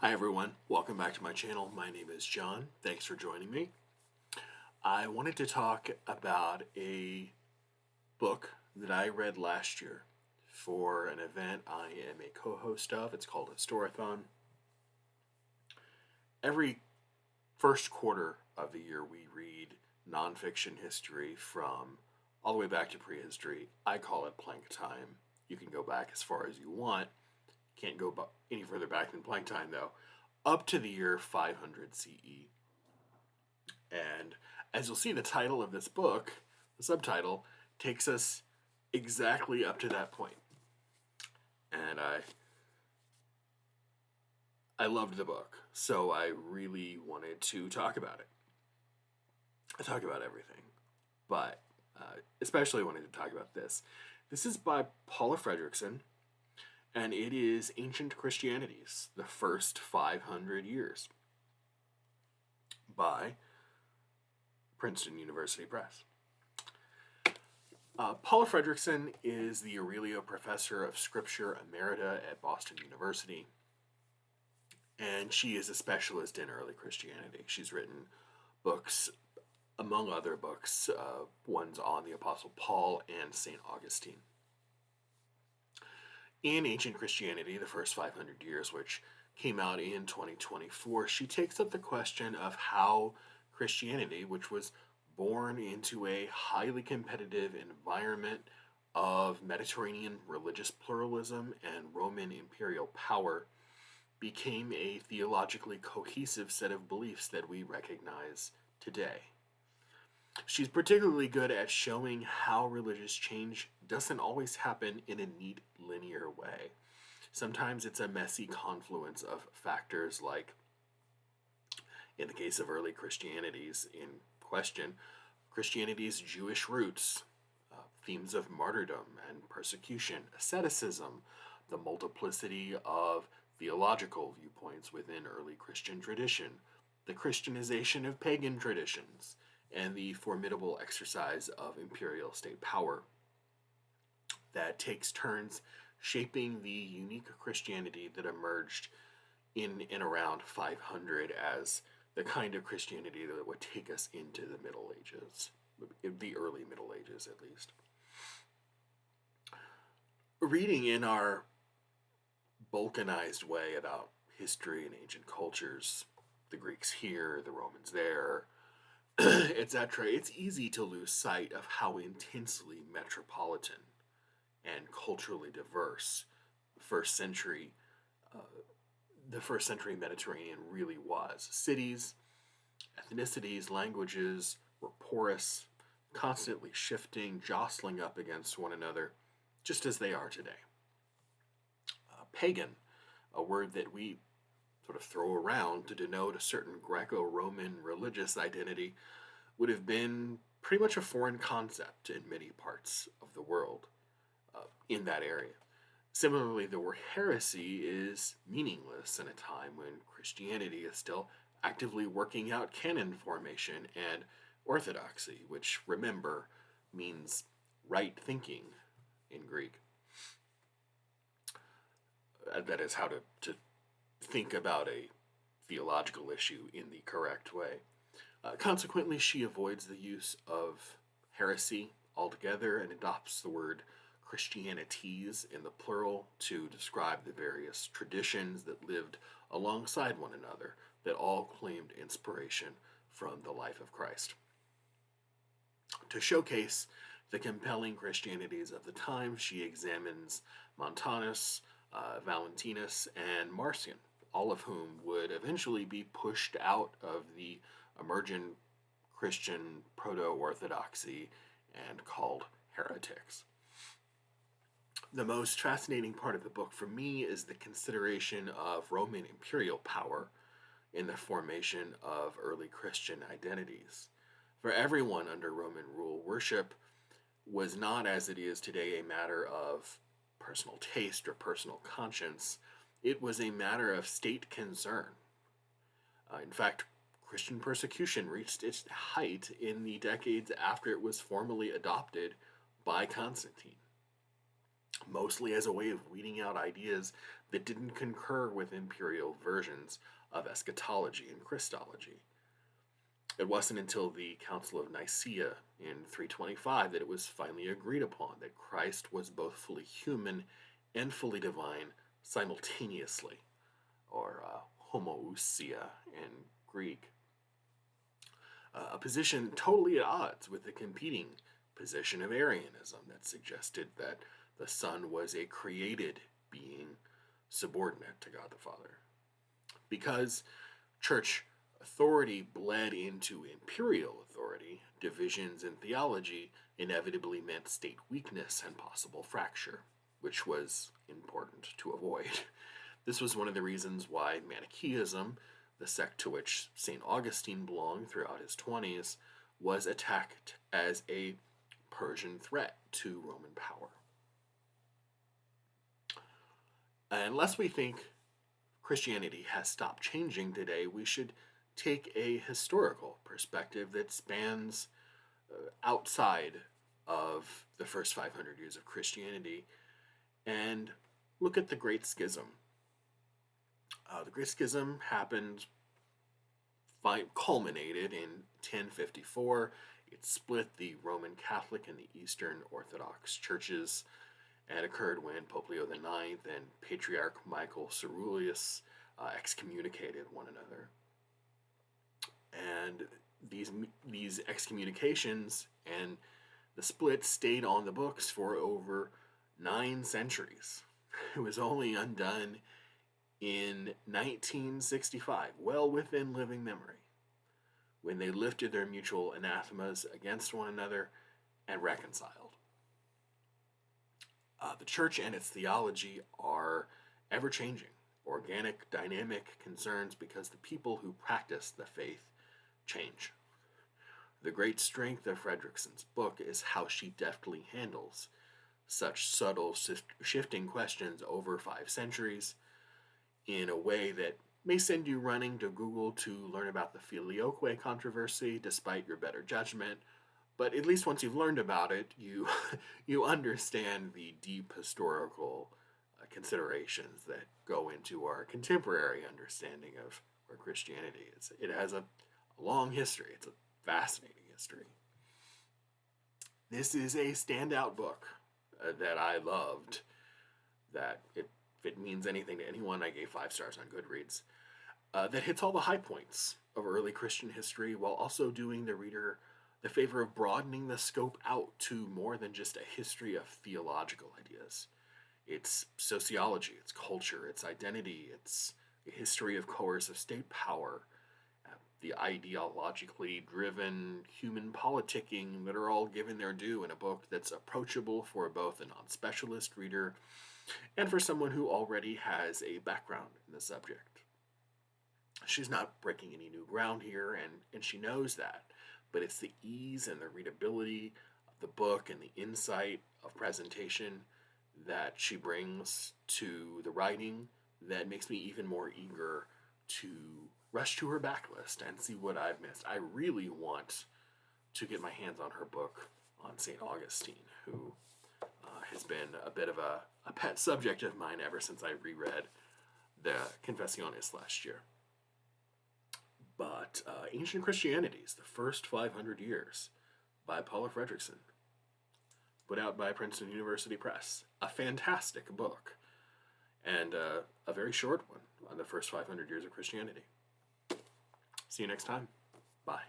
Hi everyone, welcome back to my channel. My name is John. Thanks for joining me. I wanted to talk about a book that I read last year for an event I am a co-host of. It's called Historathon. Every first quarter of the year we read nonfiction history from all the way back to prehistory. I call it plank time. You can go back as far as you want. Can't go any further back than plank time though. Up to the year 500 CE. And as you'll see, the title of this book, the subtitle, takes us exactly up to that point. And I loved the book, so I really wanted to talk about it. I talk about everything, but especially wanted to talk about this. This is by Paula Fredriksen, and it is Ancient Christianities, the First 500 Years, by Princeton University Press. Paula Fredriksen is the Aurelio Professor of Scripture Emerita at Boston University, and she is a specialist in early Christianity. She's written books, among other books, ones on the Apostle Paul and St. Augustine. In Ancient Christianity, the First 500 Years, which came out in 2024, she takes up the question of how Christianity, which was born into a highly competitive environment of Mediterranean religious pluralism and Roman imperial power, became a theologically cohesive set of beliefs that we recognize today. She's particularly good at showing how religious change doesn't always happen in a neat, linear way. Sometimes it's a messy confluence of factors like, in the case of early Christianities in question, Christianity's Jewish roots, themes of martyrdom and persecution, asceticism, the multiplicity of theological viewpoints within early Christian tradition, the Christianization of pagan traditions, and the formidable exercise of imperial state power that takes turns shaping the unique Christianity that emerged in and around 500 as the kind of Christianity that would take us into the Middle Ages, the early Middle Ages at least. Reading in our balkanized way about history and ancient cultures, the Greeks here, the Romans there, etc., it's easy to lose sight of how intensely metropolitan and culturally diverse the first century Mediterranean really was. Cities, ethnicities, languages were porous, constantly shifting, jostling up against one another, just as they are today. Pagan, a word that we sort of throw around to denote a certain Greco-Roman religious identity, would have been pretty much a foreign concept in many parts of the world in that area. Similarly, the word heresy is meaningless in a time when Christianity is still actively working out canon formation and orthodoxy, which, remember, means right thinking in Greek. That is how to think about a theological issue in the correct way. Consequently, she avoids the use of heresy altogether and adopts the word Christianities in the plural to describe the various traditions that lived alongside one another that all claimed inspiration from the life of Christ. To showcase the compelling Christianities of the time, she examines Montanus, Valentinus, and Marcion, all of whom would eventually be pushed out of the emergent Christian proto-orthodoxy and called heretics. The most fascinating part of the book for me is the consideration of Roman imperial power in the formation of early Christian identities. For everyone under Roman rule, worship was not, as it is today, a matter of personal taste or personal conscience. It was a matter of state concern. In fact, Christian persecution reached its height in the decades after it was formally adopted by Constantine, mostly as a way of weeding out ideas that didn't concur with Imperial versions of eschatology and Christology. It wasn't until the Council of Nicaea in 325 that it was finally agreed upon that Christ was both fully human and fully divine simultaneously, or homoousia in Greek. A position totally at odds with the competing position of Arianism that suggested that the Son was a created being subordinate to God the Father. Because church authority bled into imperial authority, divisions in theology inevitably meant state weakness and possible fracture, which was important to avoid. This was one of the reasons why Manichaeism, the sect to which St. Augustine belonged throughout his 20s, was attacked as a Persian threat to Roman power. Unless we think Christianity has stopped changing today, we should take a historical perspective that spans outside of the first 500 years of Christianity and look at the Great Schism. The Great Schism culminated in 1054. It split the Roman Catholic and the Eastern Orthodox churches and occurred when Pope Leo IX and Patriarch Michael Cerullius excommunicated one another. And these excommunications and the split stayed on the books for over 9 centuries. It was only undone in 1965, well within living memory, when they lifted their mutual anathemas against one another and reconciled. The church and its theology are ever-changing, organic, dynamic concerns because the people who practice the faith change. The great strength of Fredriksen's book is how she deftly handles such subtle, shifting questions over 5 centuries in a way that may send you running to Google to learn about the Filioque controversy despite your better judgment, but at least once you've learned about it, you understand the deep historical considerations that go into our contemporary understanding of where Christianity is. It has a long history. It's a fascinating history. This is a standout book that I loved. That if it means anything to anyone, I gave 5 stars on Goodreads. That hits all the high points of early Christian history while also doing the reader the favor of broadening the scope out to more than just a history of theological ideas. It's sociology, it's culture, it's identity, it's a history of coercive state power, the ideologically driven human politicking that are all given their due in a book that's approachable for both a non-specialist reader and for someone who already has a background in the subject. She's not breaking any new ground here, and she knows that, but it's the ease and the readability of the book and the insight of presentation that she brings to the writing that makes me even more eager to rush to her backlist and see what I've missed. I really want to get my hands on her book on St. Augustine, who has been a bit of a pet subject of mine ever since I reread the Confessiones last year. But Ancient Christianities, the first 500 years, by Paula Fredriksen, put out by Princeton University Press. A fantastic book, and a very short one on the first 500 years of Christianity. See you next time. Bye.